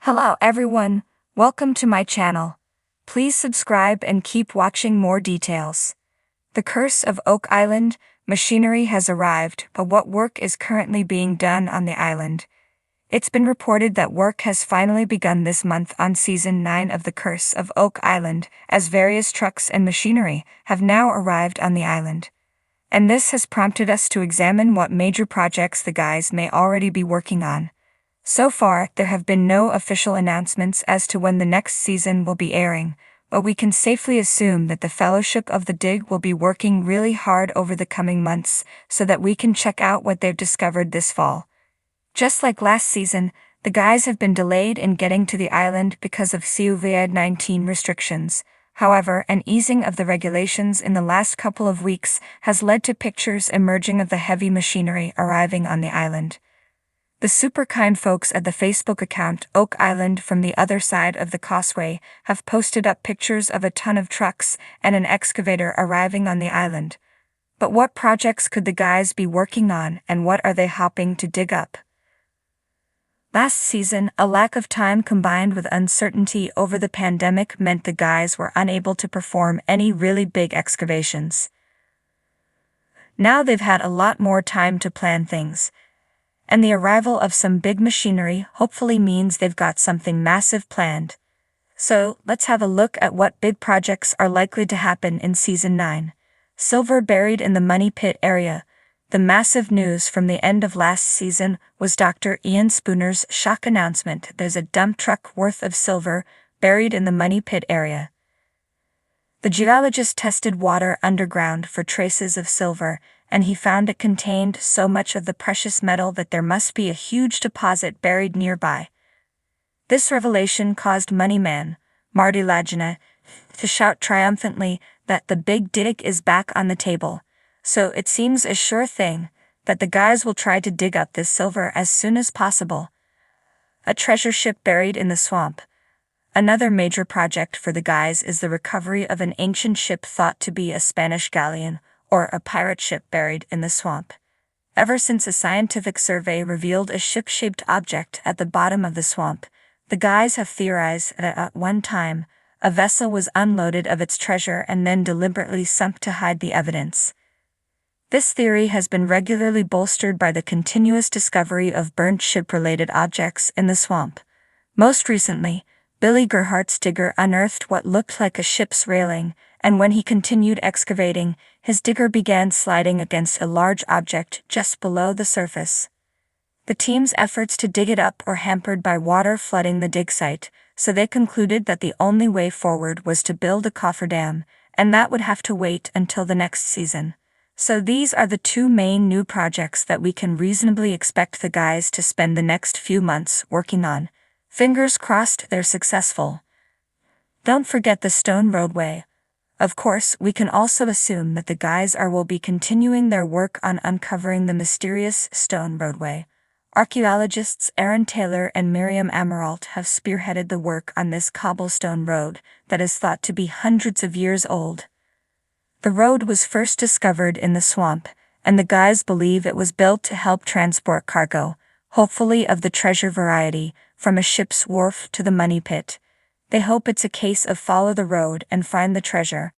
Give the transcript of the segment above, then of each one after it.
Hello everyone, welcome to my channel. Please subscribe and keep watching more details. The Curse of Oak Island, machinery has arrived, but what work is currently being done on the island? It's been reported that work has finally begun this month on Season 9 of The Curse of Oak Island, as various trucks and machinery have now arrived on the island. And this has prompted us to examine what major projects the guys may already be working on. So far, there have been no official announcements as to when the next season will be airing, but we can safely assume that the Fellowship of the Dig will be working really hard over the coming months so that we can check out what they've discovered this fall. Just like last season, the guys have been delayed in getting to the island because of COVID-19 restrictions. However, an easing of the regulations in the last couple of weeks has led to pictures emerging of the heavy machinery arriving on the island. The super kind folks at the Facebook account Oak Island from the other side of the causeway have posted up pictures of a ton of trucks and an excavator arriving on the island. But what projects could the guys be working on, and what are they hoping to dig up? Last season, a lack of time combined with uncertainty over the pandemic meant the guys were unable to perform any really big excavations. Now they've had a lot more time to plan things, and the arrival of some big machinery hopefully means they've got something massive planned. So, let's have a look at what big projects are likely to happen in Season 9. Silver buried in the Money Pit area. The massive news from the end of last season was Dr. Ian Spooner's shock announcement: there's a dump truck worth of silver buried in the Money Pit area. The geologist tested water underground for traces of silver, and he found it contained so much of the precious metal that there must be a huge deposit buried nearby. This revelation caused Moneyman, Marty Lagina, to shout triumphantly that the big dig is back on the table, so it seems a sure thing that the guys will try to dig up this silver as soon as possible. A treasure ship buried in the swamp. Another major project for the guys is the recovery of an ancient ship thought to be a Spanish galleon, or a pirate ship buried in the swamp. Ever since a scientific survey revealed a ship-shaped object at the bottom of the swamp, the guys have theorized that at one time, a vessel was unloaded of its treasure and then deliberately sunk to hide the evidence. This theory has been regularly bolstered by the continuous discovery of burnt ship-related objects in the swamp. Most recently, Billy Gerhardt's digger unearthed what looked like a ship's railing, and when he continued excavating, his digger began sliding against a large object just below the surface. The team's efforts to dig it up were hampered by water flooding the dig site, so they concluded that the only way forward was to build a cofferdam, and that would have to wait until the next season. So these are the two main new projects that we can reasonably expect the guys to spend the next few months working on. Fingers crossed they're successful. Don't forget the stone roadway. Of course, we can also assume that the guys will be continuing their work on uncovering the mysterious stone roadway. Archaeologists Aaron Taylor and Miriam Amirault have spearheaded the work on this cobblestone road that is thought to be hundreds of years old. The road was first discovered in the swamp, and the guys believe it was built to help transport cargo, hopefully of the treasure variety, from a ship's wharf to the money pit. They hope it's a case of follow the road and find the treasure.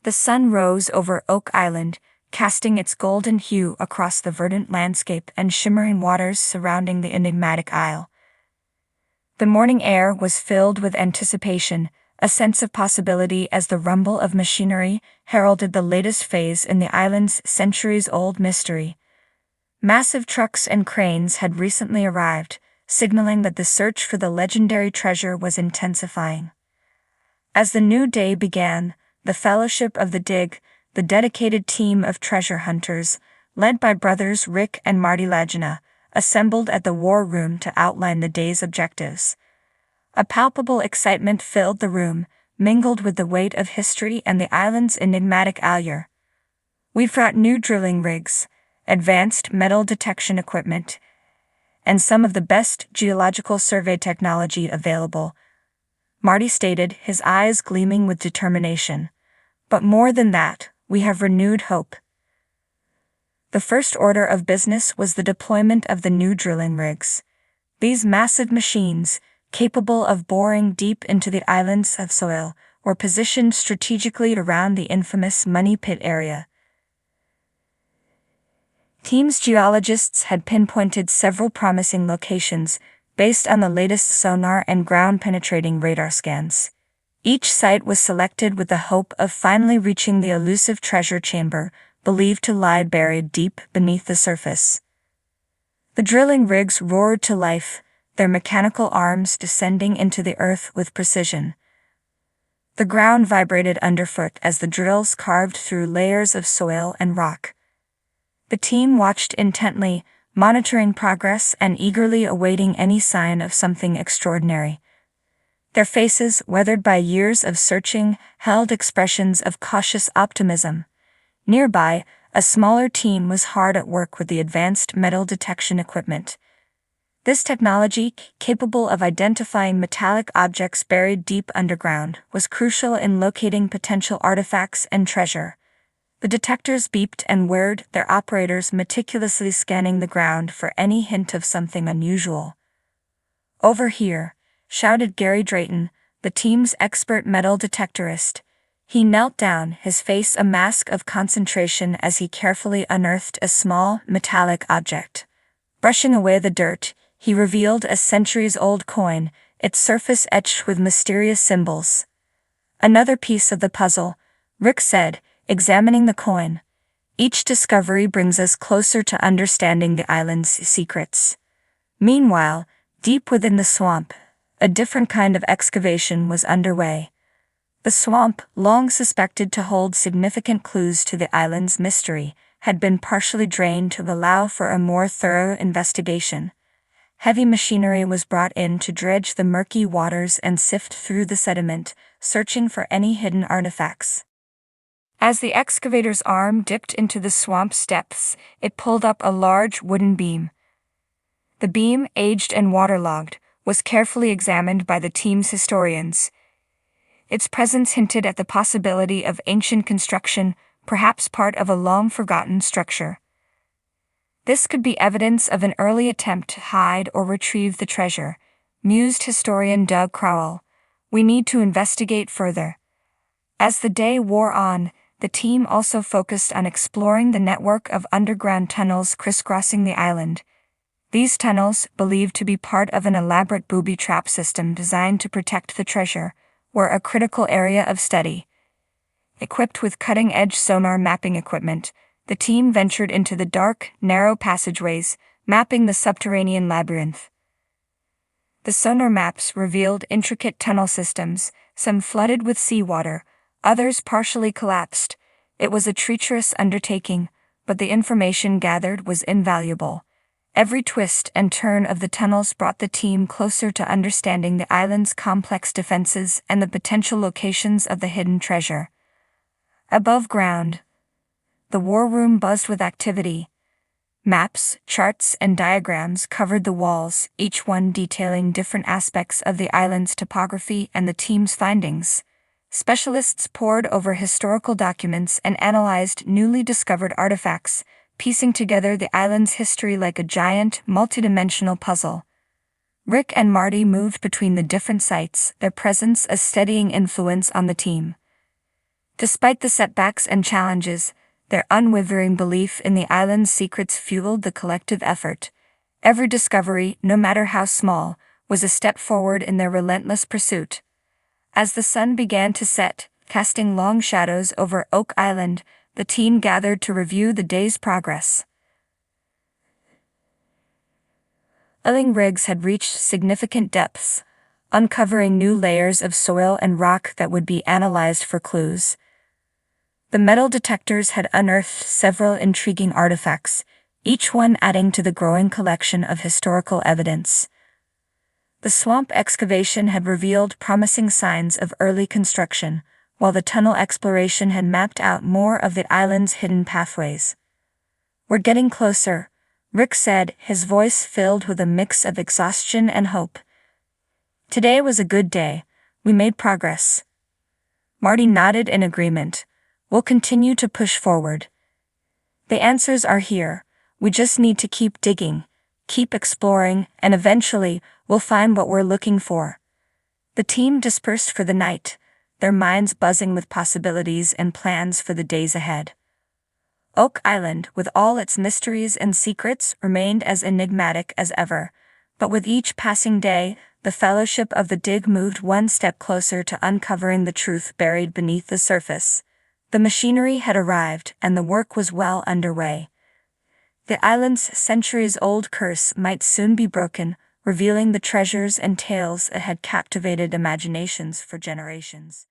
The sun rose over Oak Island, casting its golden hue across the verdant landscape and shimmering waters surrounding the enigmatic isle. The morning air was filled with anticipation, a sense of possibility as the rumble of machinery heralded the latest phase in the island's centuries-old mystery. Massive trucks and cranes had recently arrived, signaling that the search for the legendary treasure was intensifying. As the new day began, the Fellowship of the Dig, the dedicated team of treasure hunters, led by brothers Rick and Marty Lagina, assembled at the war room to outline the day's objectives. A palpable excitement filled the room, mingled with the weight of history and the island's enigmatic allure. We've got new drilling rigs, advanced metal detection equipment, and some of the best geological survey technology available, Marty stated, his eyes gleaming with determination. But more than that, we have renewed hope. The first order of business was the deployment of the new drilling rigs. These massive machines, capable of boring deep into the islands of soil, were positioned strategically around the infamous Money Pit area. Team's geologists had pinpointed several promising locations based on the latest sonar and ground-penetrating radar scans. Each site was selected with the hope of finally reaching the elusive treasure chamber, believed to lie buried deep beneath the surface. The drilling rigs roared to life, their mechanical arms descending into the earth with precision. The ground vibrated underfoot as the drills carved through layers of soil and rock. The team watched intently, monitoring progress and eagerly awaiting any sign of something extraordinary. Their faces, weathered by years of searching, held expressions of cautious optimism. Nearby, a smaller team was hard at work with the advanced metal detection equipment. This technology, capable of identifying metallic objects buried deep underground, was crucial in locating potential artifacts and treasure. The detectors beeped and whirred, their operators meticulously scanning the ground for any hint of something unusual. "Over here," shouted Gary Drayton, the team's expert metal detectorist. He knelt down, his face a mask of concentration as he carefully unearthed a small, metallic object. Brushing away the dirt, he revealed a centuries-old coin, its surface etched with mysterious symbols. "Another piece of the puzzle," Rick said, examining the coin. "Each discovery brings us closer to understanding the island's secrets." Meanwhile, deep within the swamp, a different kind of excavation was underway. The swamp, long suspected to hold significant clues to the island's mystery, had been partially drained to allow for a more thorough investigation. Heavy machinery was brought in to dredge the murky waters and sift through the sediment, searching for any hidden artifacts. As the excavator's arm dipped into the swamp's depths, it pulled up a large wooden beam. The beam, aged and waterlogged, was carefully examined by the team's historians. Its presence hinted at the possibility of ancient construction, perhaps part of a long-forgotten structure. This could be evidence of an early attempt to hide or retrieve the treasure, mused historian Doug Crowell. "We need to investigate further." As the day wore on, the team also focused on exploring the network of underground tunnels crisscrossing the island. These tunnels, believed to be part of an elaborate booby trap system designed to protect the treasure, were a critical area of study. Equipped with cutting-edge sonar mapping equipment, the team ventured into the dark, narrow passageways, mapping the subterranean labyrinth. The sonar maps revealed intricate tunnel systems, some flooded with seawater, others partially collapsed. It was a treacherous undertaking, but the information gathered was invaluable. Every twist and turn of the tunnels brought the team closer to understanding the island's complex defenses and the potential locations of the hidden treasure. Above ground, the war room buzzed with activity. Maps, charts, and diagrams covered the walls, each one detailing different aspects of the island's topography and the team's findings. Specialists pored over historical documents and analyzed newly discovered artifacts, piecing together the island's history like a giant, multidimensional puzzle. Rick and Marty moved between the different sites, their presence a steadying influence on the team. Despite the setbacks and challenges, their unwavering belief in the island's secrets fueled the collective effort. Every discovery, no matter how small, was a step forward in their relentless pursuit. As the sun began to set, casting long shadows over Oak Island, the team gathered to review the day's progress. Drilling rigs had reached significant depths, uncovering new layers of soil and rock that would be analyzed for clues. The metal detectors had unearthed several intriguing artifacts, each one adding to the growing collection of historical evidence. The swamp excavation had revealed promising signs of early construction, while the tunnel exploration had mapped out more of the island's hidden pathways. "We're getting closer," Rick said, his voice filled with a mix of exhaustion and hope. "Today was a good day. We made progress." Marty nodded in agreement. "We'll continue to push forward. The answers are here. We just need to keep digging," keep exploring, and eventually, we'll find what we're looking for." The team dispersed for the night, their minds buzzing with possibilities and plans for the days ahead. Oak Island, with all its mysteries and secrets, remained as enigmatic as ever, but with each passing day, the Fellowship of the Dig moved one step closer to uncovering the truth buried beneath the surface. The machinery had arrived, and the work was well underway. The island's centuries-old curse might soon be broken, revealing the treasures and tales that had captivated imaginations for generations.